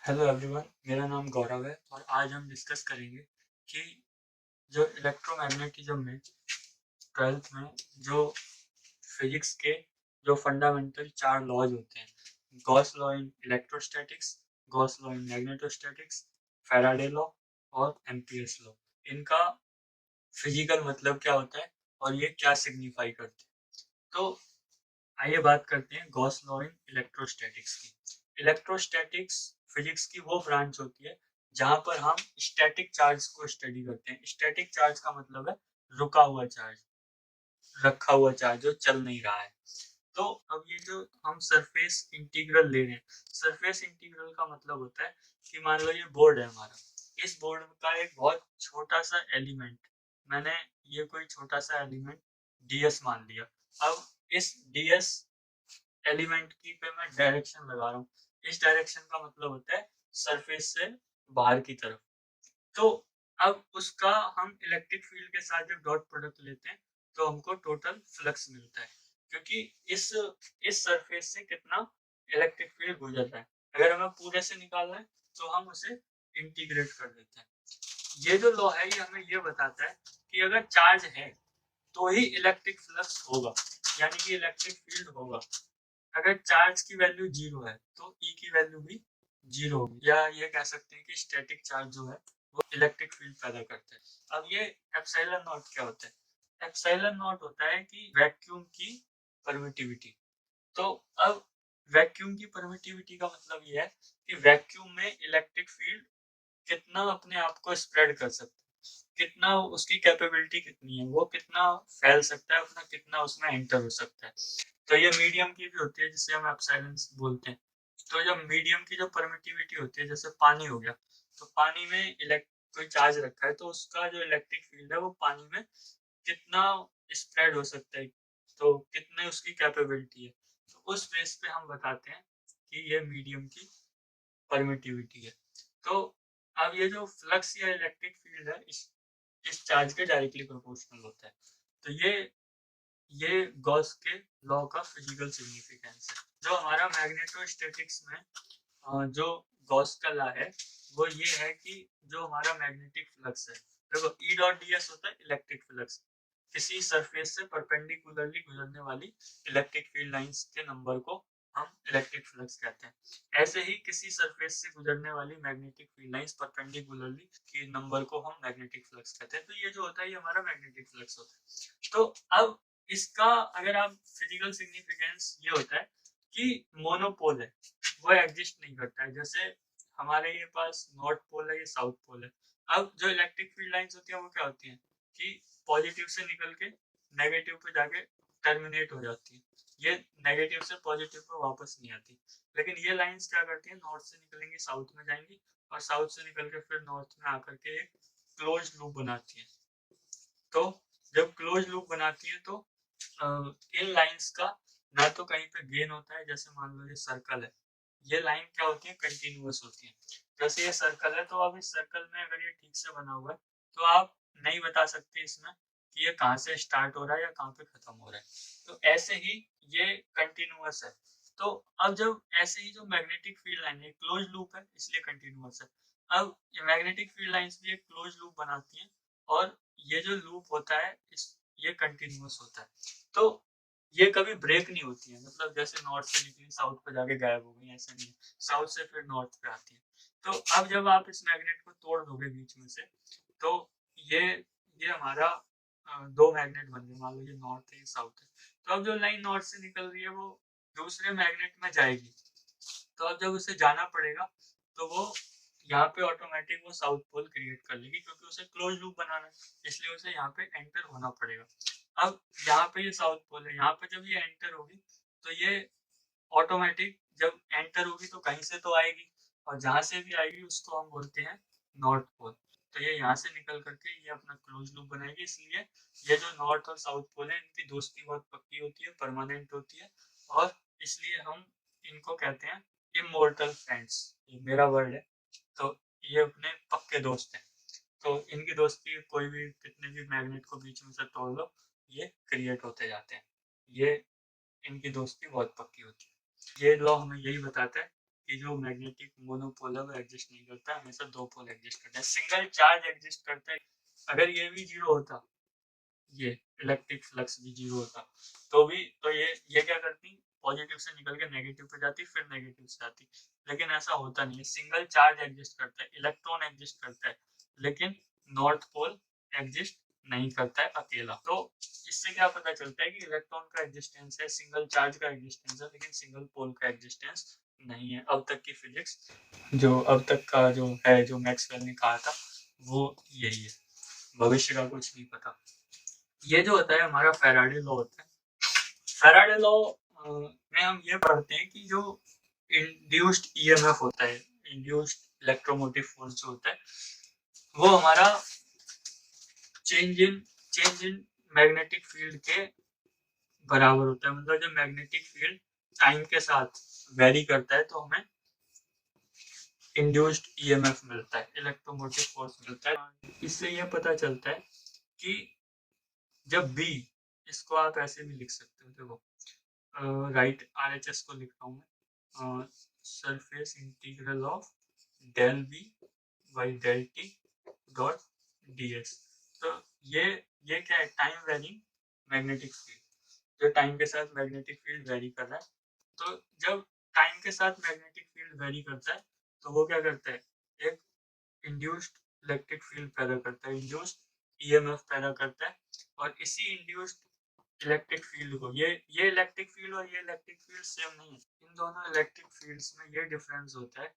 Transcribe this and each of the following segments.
Hello everyone, मेरा नाम गौरव है और आज हम डिस्कस करेंगे कि जो इलेक्ट्रोमैग्नेटिज्म में 12th में जो फिजिक्स के जो फंडामेंटल 4 लॉज होते हैं, Gauss law in electrostatics, Gauss law in magnetostatics, Faraday law और एम्पियर्स लॉ, इनका फिजिकल मतलब क्या होता है और ये क्या सिग्निफाई करते हैं। तो आइए बात करते हैं गॉस लॉ इन इलेक्ट्रोस्टैटिक्स की। इलेक्ट्रोस्टैटिक्स फिजिक्स की वो ब्रांच होती है जहां पर हम स्टैटिक चार्ज को स्टडी करते हैं। स्टैटिक चार्ज का मतलब है रुका हुआ चार्ज, रखा हुआ चार्ज जो चल नहीं रहा है। तो अब ये जो हम सरफेस इंटीग्रल ले रहे हैं, सरफेस इंटीग्रल का मतलब होता है कि मान लो ये बोर्ड है हमारा, इस बोर्ड का एक बहुत छोटा सा एलिमेंट, मैंने ये कोई छोटा सा एलिमेंट ds मान लिया। अब इस ds एलिमेंट की पे मैं डायरेक्शन लगा रहा हूँ, इस डायरेक्शन का मतलब होता है सरफेस से बाहर की तरफ। तो अब उसका हम इलेक्ट्रिक फील्ड के साथ जब डॉट प्रोडक्ट लेते हैं तो हमको टोटल फ्लक्स मिलता है, क्योंकि इस सरफेस से कितना इलेक्ट्रिक फील्ड गुजर रहा है। अगर हमें पूरे से निकालना है तो हम उसे इंटीग्रेट कर देते हैं। ये जो लॉ है ये हमें ये बताता है कि अगर चार्ज है तो ही इलेक्ट्रिक फ्लक्स होगा, यानी कि इलेक्ट्रिक फील्ड होगा। अगर चार्ज की वैल्यू जीरो है तो ई की वैल्यू भी जीरो होगी, या ये कह सकते हैं कि स्टैटिक चार्ज जो है वो इलेक्ट्रिक फील्ड पैदा करता है। अब ये एप्सिलॉन नॉट क्या होता है? एप्सिलॉन नॉट होता है कि वैक्यूम की परमिटिविटी। तो अब वैक्यूम की परमिटिविटी का मतलब ये है कि वैक्यूम में इलेक्ट्रिक फील्ड कितना अपने आप को स्प्रेड कर सकता है, कितना उसकी कैपेबिलिटी कितनी है, वो कितना फैल सकता है, अपना कितना उसमें एंटर हो सकता है। तो ये मीडियम की भी होती है जिसे हम एप्सिलॉन बोलते हैं। तो जब मीडियम की जो परमिटिविटी होती है, जैसे पानी हो गया, तो पानी में कोई चार्ज रखा है तो उसका जो इलेक्ट्रिक फील्ड है वो पानी में कितना स्प्रेड हो सकता है, तो कितने उसकी कैपेबिलिटी है, तो उस बेस पे हम बताते हैं कि ये मीडियम की परमिटिविटी है। तो अब ये जो फ्लक्स या इलेक्ट्रिक फील्ड है इस चार्ज के डायरेक्टली प्रोपोर्शनल होता है। तो ये गॉस के लॉ का फिजिकल सिग्निफिकेंस है। जो हमारा मैग्नेटोस्टैटिक्स में जो गॉस का लॉ है वो ये है कि जो हमारा मैग्नेटिक फ्लक्स है, देखो ई डॉट डी एस होता है इलेक्ट्रिक फ्लक्स, किसी सरफेस से परपेंडिकुलरली गुजरने वाली इलेक्ट्रिक फील्ड लाइंस के नंबर को हम इलेक्ट्रिक फ्लक्स कहते हैं। ऐसे ही किसी सरफेस से गुजरने वाली मैग्नेटिक फील्ड लाइंस परपेंडिकुलरली के नंबर को हम मैग्नेटिक फ्लक्स कहते हैं। तो ये जो होता है ये हमारा मैग्नेटिक फ्लक्स होता है। तो अब इसका अगर आप फिजिकल सिग्निफिकेंस ये होता है कि मोनोपोल है, वो एग्जिस्ट नहीं करता है। जैसे हमारे ये पास नॉर्थ पोल है, ये साउथ पोल है। अब जो इलेक्ट्रिक फील्ड लाइंस होती है वो क्या होती हैं कि पॉजिटिव से निकल के नेगेटिव पे जाके टर्मिनेट हो जाती है, ये नेगेटिव से पॉजिटिव पे वापस नहीं आती। लेकिन ये लाइंस क्या करती है, नॉर्थ से निकलेंगी साउथ में जाएंगी और साउथ से निकल के फिर नॉर्थ में आकर के एक क्लोज लूप बनाती है। तो जब क्लोज लूप बनाती है तो इन लाइंस का ना तो कहीं पे गेन होता है, जैसे मान लो ये सर्कल है, ये लाइन क्या होती है, कंटिन्यूअस होती है। जैसे ये सर्कल है तो अब इस सर्कल में अगर ये ठीक से बना हुआ है तो आप नहीं बता सकते इसमें कि ये कहाँ से स्टार्ट हो रहा है या कहाँ पे खत्म हो रहा है। तो ऐसे ही ये कंटिन्यूअस है। तो अब जब ऐसे ही जो मैग्नेटिक फील्ड लाइन है क्लोज लूप है इसलिए कंटिन्यूअस है। अब मैग्नेटिक फील्ड लाइंस भी एक क्लोज लूप बनाती है और ये जो लूप होता है ये कंटिन्यूअस होता है। तो ये कभी ब्रेक नहीं होती है, मतलब जैसे नॉर्थ से निकली साउथ पे जाके गायब हो गई, ऐसा नहीं है, साउथ से फिर नॉर्थ पे आती है। तो अब जब आप इस मैग्नेट को तोड़ दोगे बीच में से तो ये हमारा दो मैग्नेट बन गए, मान लो ये नॉर्थ है ये साउथ है। तो अब जो लाइन नॉर्थ से निकल रही है वो दूसरे मैग्नेट में जाएगी, तो अब जब उसे जाना पड़ेगा तो वो यहाँ पे ऑटोमेटिक वो साउथ पोल क्रिएट कर लेगी, क्योंकि उसे क्लोज लूप बनाना है इसलिए उसे यहाँ पे एंटर होना पड़ेगा। अब यहाँ पे ये साउथ पोल है, यहाँ पे जब ये एंटर होगी तो ये ऑटोमेटिक जब एंटर होगी तो कहीं से तो आएगी, और जहां से भी आएगी उसको हम बोलते हैं नॉर्थ पोल। तो ये यहाँ से निकल करके ये अपना क्लोज लूप बनाएगी, इसलिए ये जो नॉर्थ और साउथ पोल है इनकी दोस्ती बहुत पक्की होती है, परमानेंट होती है, और इसलिए हम इनको कहते हैं इमोर्टल फ्रेंड्स। ये मेरा वर्ड है, तो ये अपने पक्के दोस्त हैं। तो इनकी दोस्ती कोई भी कितने भी मैग्नेट को बीच में से तोड़ लो ये क्रिएट होते जाते हैं, ये इनकी दोस्ती बहुत पक्की होती है। ये लॉ हमें यही बताता है कि जो मैग्नेटिक मोनोपोल है वो एग्जिस्ट नहीं करता है, हमेशा दो पोल एग्जिस्ट करता है। सिंगल चार्ज एग्जिस्ट करता है, अगर ये भी जीरो होता, ये इलेक्ट्रिक फ्लक्स भी जीरो होता, तो ये क्या करती, पॉजिटिव से निकल के नेगेटिव पे जाती, फिर नेगेटिव से आती, लेकिन ऐसा होता नहीं है। सिंगल चार्ज एग्जिस्ट करता है, इलेक्ट्रॉन एग्जिस्ट करता है, लेकिन नॉर्थ पोल एग्जिस्ट नहीं करता है अकेला। तो इससे क्या पता चलता है कि इलेक्ट्रॉन का एग्जिस्टेंस है, सिंगल चार्ज का एग्जिस्टेंस है, लेकिन सिंगल पोल का एग्जिस्टेंस नहीं है। अब तक की फिजिक्स जो अब तक का जो है, जो मैक्सवेल ने कहा था, वो यही है, भविष्य का कुछ नहीं पता। ये जो होता है हमारा फैराडे लॉ होता है। फैराडे लॉ में हम ये पढ़ते हैं कि जो इंड्यूस्ड ईएमएफ होता है, इंड्यूस्ड इलेक्ट्रोमोटिव फोर्स जो होता है, वो हमारा चेंज इन मैग्नेटिक फील्ड के बराबर होता है। मतलब जब मैग्नेटिक फील्ड टाइम के साथ वेरी करता है तो हमें इंड्यूस्ड ईएमएफ मिलता है, इलेक्ट्रोमोटिव फोर्स मिलता है। इससे यह पता चलता है कि जब बी, इसको आप ऐसे भी लिख सकते हो, देखो राइट आरएचएस को लिख रहा हूँ मैं, surface integral of del B by del t dot d s. तो ये क्या है, टाइम वेरिंग मैग्नेटिक फील्ड, जो टाइम के साथ मैग्नेटिक फील्ड वेरी कर रहा है। तो जब टाइम के साथ मैग्नेटिक फील्ड वेरी करता है तो वो क्या करता है, एक इंड्यूस्ड इलेक्ट्रिक फील्ड पैदा करता है, इंड्यूस्ड ईएमएफ पैदा करता है। और इसी इंड्यूस्ड इलेक्ट्रिक फील्ड को, ये इलेक्ट्रिक फील्ड और ये इलेक्ट्रिक फील्ड सेम नहीं है। इन दोनों इलेक्ट्रिक फील्ड्स में ये डिफरेंस होता है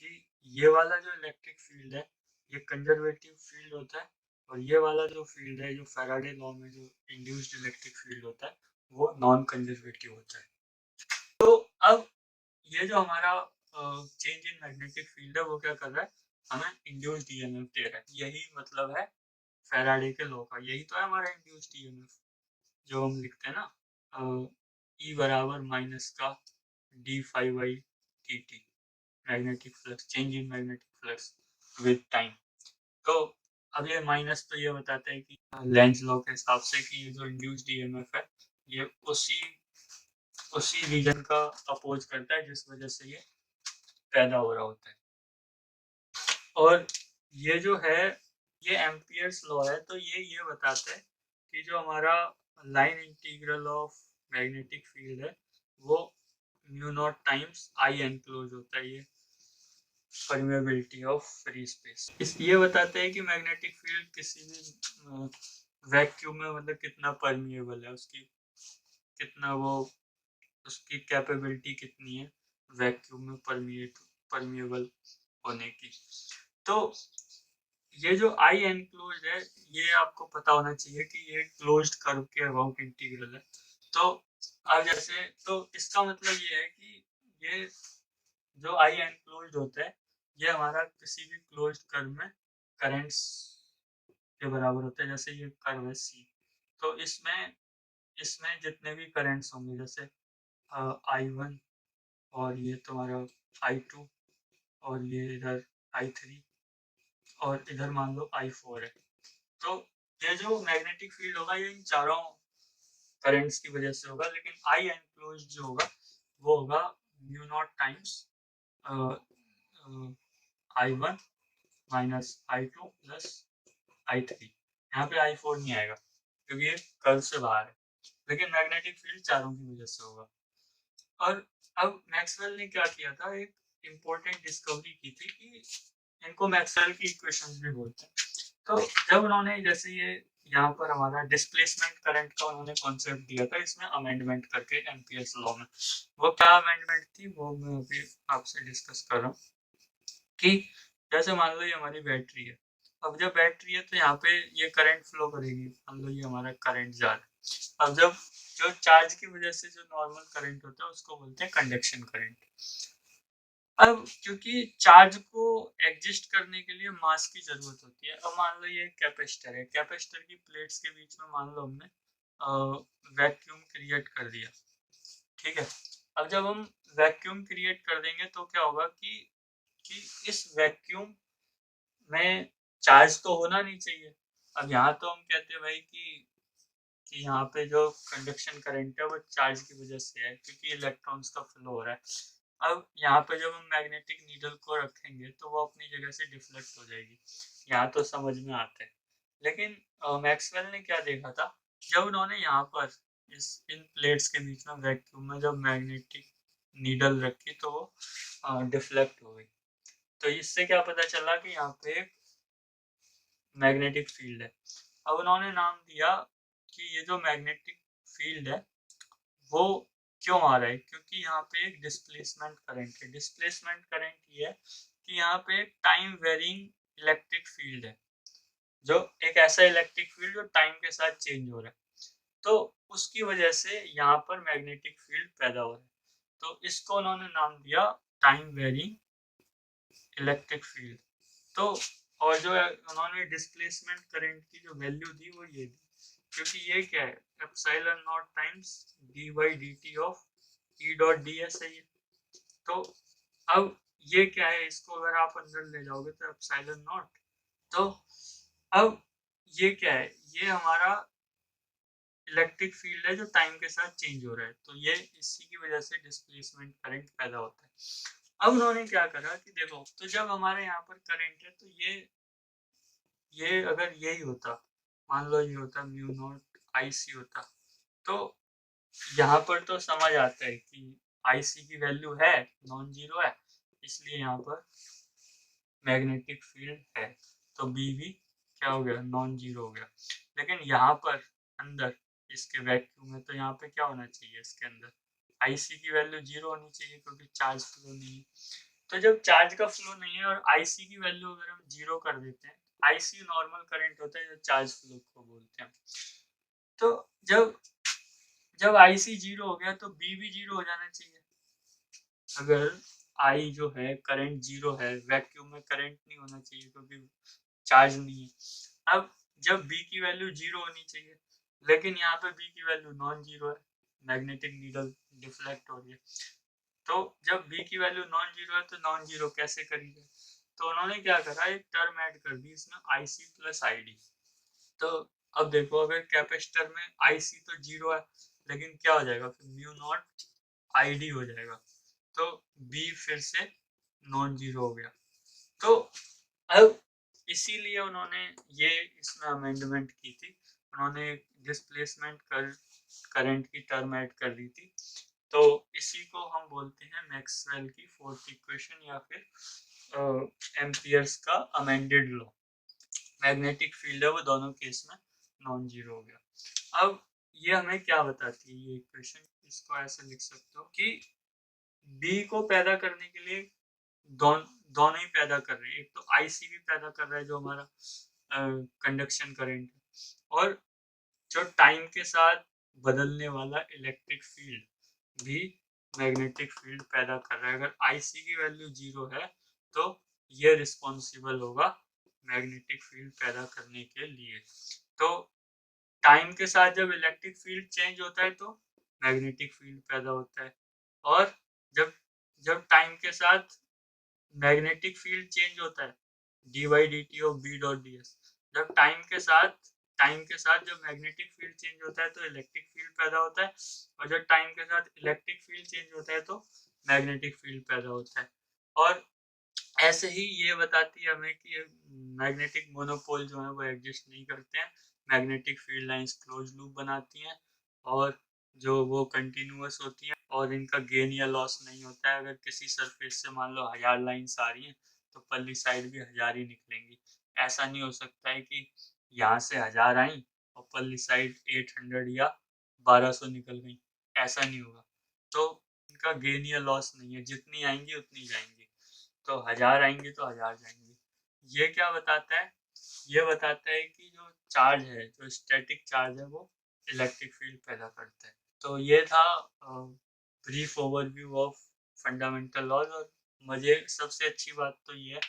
कि ये वाला जो इलेक्ट्रिक फील्ड है ये कंजर्वेटिव फील्ड होता है, और ये वाला जो फील्ड है, जो फैराडे लॉ में जो इंड्यूस्ड इलेक्ट्रिक फील्ड होता है, वो नॉन कंजर्वेटिव होता है। तो अब ये जो हमारा चेंज इन मैग्नेटिक फील्ड है वो क्या कर रहा है, हमें इंड्यूस्ड ईएमएफ दे रहा है। यही मतलब है फैराडे के लॉ का, यही तो है हमारा इंड्यूस्ड ईएमएफ, जो हम लिखते हैं ना, ई बराबर माइनस का D five by T T, magnetic flux, change in magnetic flux with time. तो अब ये माइनस तो ये बताता है कि लेंज लॉ के हिसाब से कि ये जो इंड्यूस्ड ईएमएफ है ये उसी रीजन का अपोज करता है जिस वजह से ये पैदा हो रहा होता है। और ये जो है, ये एम्पियर्स लॉ है, तो ये बताता है कि जो हमारा line integral of magnetic field है वो mu naught times I enclose होता है, ये परमेबिलिटी ऑफ फ्री स्पेस। ये बताते हैं कि मैग्नेटिक फील्ड किसी भी वैक्यूम में मतलब कितना परमिएबल है, उसकी कितना वो, उसकी कैपेबिलिटी कितनी है वैक्यूम में परमिएबल होने की। तो ये जो आई एनक्लोज है, ये आपको पता होना चाहिए कि ये क्लोज्ड कर्व के अबाउट इंटीग्रल है। तो अब जैसे, तो इसका मतलब ये है कि ये जो आई एनक्लोज्ड होता है ये हमारा किसी भी क्लोज्ड कर्व में करंट्स के बराबर होता है। जैसे ये कर्व है सी, तो इसमें जितने भी करंट्स होंगे, जैसे I1 और ये तुम्हारा I2 और ये इधर I3 और इधर मान लो I4 है, तो ये जो मैग्नेटिक फील्ड होगा ये इन चारों करंट्स की वजह से होगा। लेकिन आई एनक्लोज्ड जो होगा वो होगा mu naught times I1 minus I2 plus I3। यहाँ पे I4 नहीं आएगा क्योंकि ये कर्व से बाहर है, लेकिन मैग्नेटिक फील्ड चारों की वजह से होगा। और अब मैक्सवेल ने क्या किया था, एक इम्पोर्टेंट डिस्कवरी की थी कि इनको मैक्सवेल की इक्वेशंस भी बोलते हैं। तो जब उन्होंने, जैसे ये यहाँ पर हमारा डिस्प्लेसमेंट करंट का उन्होंने कॉन्सेप्ट दिया था इसमें अमेंडमेंट करके एम्पियर्स लॉ में, वो क्या अमेंडमेंट थी वो मैं अभी आपसे डिस्कस कर रहा हूँ। कि जैसे मान लो ये हमारी बैटरी है, अब जब बैटरी है तो यहाँ पे ये करंट फ्लो करेगी, मान लो ये हमारा करंट जा रहा है। अब जब जो चार्ज की वजह से जो नॉर्मल करंट होता है उसको बोलते हैं कंडक्शन करंट। अब क्योंकि चार्ज को एग्जिस्ट करने के लिए मास की जरूरत होती है। अब मान लो ये कैपेसिटर है, कैपेसिटर की प्लेट्स के बीच में मान लो हमने वैक्यूम क्रिएट कर दिया, ठीक है। अब जब हम वैक्यूम क्रिएट कर देंगे तो क्या होगा कि इस वैक्यूम में चार्ज तो होना नहीं चाहिए। अब यहाँ तो हम कहते हैं भाई कि यहाँ पे जो कंडक्शन करंट है वो चार्ज की वजह से है क्योंकि इलेक्ट्रॉन्स का फ्लो हो रहा है। अब यहाँ पे जब हम मैग्नेटिक नीडल को रखेंगे तो वो अपनी जगह से डिफ्लेक्ट हो जाएगी। यहाँ तो समझ में आता है, लेकिन मैक्सवेल ने क्या देखा था, जब उन्होंने यहाँ पर इन प्लेट्स के बीच में वैक्यूम में जब मैग्नेटिक नीडल रखी तो वो डिफ्लेक्ट हो गई। तो इससे क्या पता चला कि यहाँ पे एक मैग्नेटिक फील्ड है। अब उन्होंने नाम दिया कि ये जो मैग्नेटिक फील्ड है वो क्यों आ रहा है, क्योंकि यहाँ पे एक डिस्प्लेसमेंट करंट है। डिस्प्लेसमेंट करंट ये है कि यहाँ पे एक टाइम वेरिंग इलेक्ट्रिक फील्ड है, जो एक ऐसा इलेक्ट्रिक फील्ड जो टाइम के साथ चेंज हो रहा है, तो उसकी वजह से यहाँ पर मैग्नेटिक फील्ड पैदा हो रहा है। तो इसको उन्होंने नाम दिया टाइम वेरिंग इलेक्ट्रिक फील्ड। तो और जो उन्होंने डिस्प्लेसमेंट करंट की जो वैल्यू दी वो ये दी, क्योंकि ये क्या है, epsilon not times D by d t of E dot d S है ये। तो अब ये क्या है, इसको अगर आप अंदर ले जाओगे तो एप्सिलॉन नॉट, तो अब ये क्या है, ये हमारा इलेक्ट्रिक फील्ड है जो टाइम के साथ चेंज हो रहा है, तो ये इसी की वजह से डिस्प्लेसमेंट करंट पैदा होता है। अब उन्होंने क्या करा कि देखो, तो जब हमारे यहाँ पर करंट है तो ये अगर यही होता, मान लो ये होता म्यू नॉट आई सी होता, तो यहाँ पर तो समझ आता है कि आई सी की वैल्यू है नॉन जीरो है, इसलिए यहाँ पर मैग्नेटिक फील्ड है, तो बी भी क्या हो गया, नॉन जीरो हो गया। लेकिन यहाँ पर अंदर इसके वैक्यूम में तो यहाँ पे क्या होना चाहिए, इसके अंदर आई सी की वैल्यू जीरो होनी चाहिए, क्योंकि चार्ज फ्लो नहीं है। तो जब चार्ज का फ्लो नहीं है और आई सी की वैल्यू अगर हम जीरो कर देते हैं, आई सी नॉर्मल करंट होता है जो चार्ज फ्लो को बोलते हैं, तो जब जब आई सी जीरो हो गया तो बी भी जीरो हो जाना चाहिए। अगर आई जो है करंट जीरो है, वैक्यूम में करंट नहीं होना चाहिए क्योंकि चार्ज नहीं है। अब जब बी की वैल्यू जीरो होनी चाहिए, लेकिन यहाँ पे बी की वैल्यू नॉन जीरो है, मैग्नेटिक नीडल डिफ्लेक्ट हो रही है, तो जब बी की वैल्यू नॉन जीरो है तो नॉन जीरो कैसे करेंगे, तो उन्होंने क्या करा, एक टर्म ऐड कर दी इसमें आई सी प्लस आई डी। तो अब देखो, अगर कैपेसिटर में आई सी तो जीरो है, लेकिन क्या हो जाएगा फिर, म्यू नॉट आई डी हो जाएगा, तो बी फिर से नॉन जीरो हो गया। तो अब इसीलिए उन्होंने ये इसमें अमेंडमेंट की थी, उन्होंने डिस्प्लेसमेंट करंट की टर्म ऐड कर दी थी। तो इसी को हम बोलते हैं मैक्सवेल की फोर्थ इक्वेशन, या फिर एम्पियर्स का अमेंडेड लॉ। मैग्नेटिक फील्ड है वो दोनों केस में नॉन जीरो हो गया। अब ये हमें क्या बताती है ये इक्वेशन, इसको ऐसे लिख सकते हो कि बी को पैदा करने के लिए दोनों ही पैदा कर रहे हैं, एक तो आईसी भी पैदा कर रहा है जो हमारा कंडक्शन करंट है, और जो टाइम के साथ बदलने वाला इलेक्ट्रिक फील्ड भी मैग्नेटिक फील्ड पैदा कर रहा है। अगर आईसी की वैल्यू जीरो है तो ये रिस्पॉन्सिबल होगा मैग्नेटिक फील्ड पैदा करने के लिए। तो टाइम के साथ जब इलेक्ट्रिक फील्ड चेंज होता है तो मैग्नेटिक फील्ड पैदा होता है, और जब जब टाइम के साथ मैग्नेटिक फील्ड चेंज होता है d by d t of B dot d s, जब टाइम के साथ जब मैग्नेटिक फील्ड चेंज होता है तो इलेक्ट्रिक फील्ड पैदा होता है, और जब टाइम के साथ इलेक्ट्रिक फील्ड चेंज होता है तो मैग्नेटिक फील्ड पैदा होता है। और ऐसे ही ये बताती है हमें कि मैग्नेटिक मोनोपोल जो है वो एग्जिस्ट नहीं करते हैं, magnetic field lines close loop बनाती हैं, और जो वो कंटिन्यूअस होती हैं, और इनका गेन या लॉस नहीं होता है। अगर किसी सरफेस से मान लो 1000 लाइन्स आ रही हैं तो पल्ली साइड भी 1000 ही निकलेंगी। ऐसा नहीं हो सकता है कि यहाँ से 1000 आई और पल्ली साइड 800 या 1200 निकल गई, ऐसा नहीं होगा। तो इनका गेन या लॉस नहीं है, जितनी आएंगी उतनी जाएंगी, तो 1000 आएंगे तो 1000 जाएंगे। ये क्या बताता है, ये बताता है कि जो चार्ज है, जो स्टैटिक चार्ज है, वो इलेक्ट्रिक फील्ड पैदा करता है। तो ये था brief overview of fundamental laws. और मुझे सबसे अच्छी बात तो ये है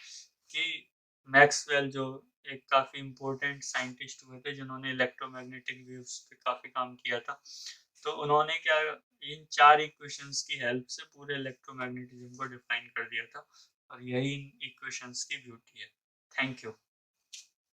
कि मैक्सवेल जो एक काफ़ी इम्पोर्टेंट साइंटिस्ट हुए थे जिन्होंने इलेक्ट्रोमैग्नेटिक वेव्स पे काफ़ी काम किया था, तो उन्होंने क्या, इन 4 इक्वेशंस की हेल्प से पूरे इलेक्ट्रोमैग्नेटिज्म को डिफाइन कर दिया था, और यही इन इक्वेशंस की ब्यूटी है। Thank you.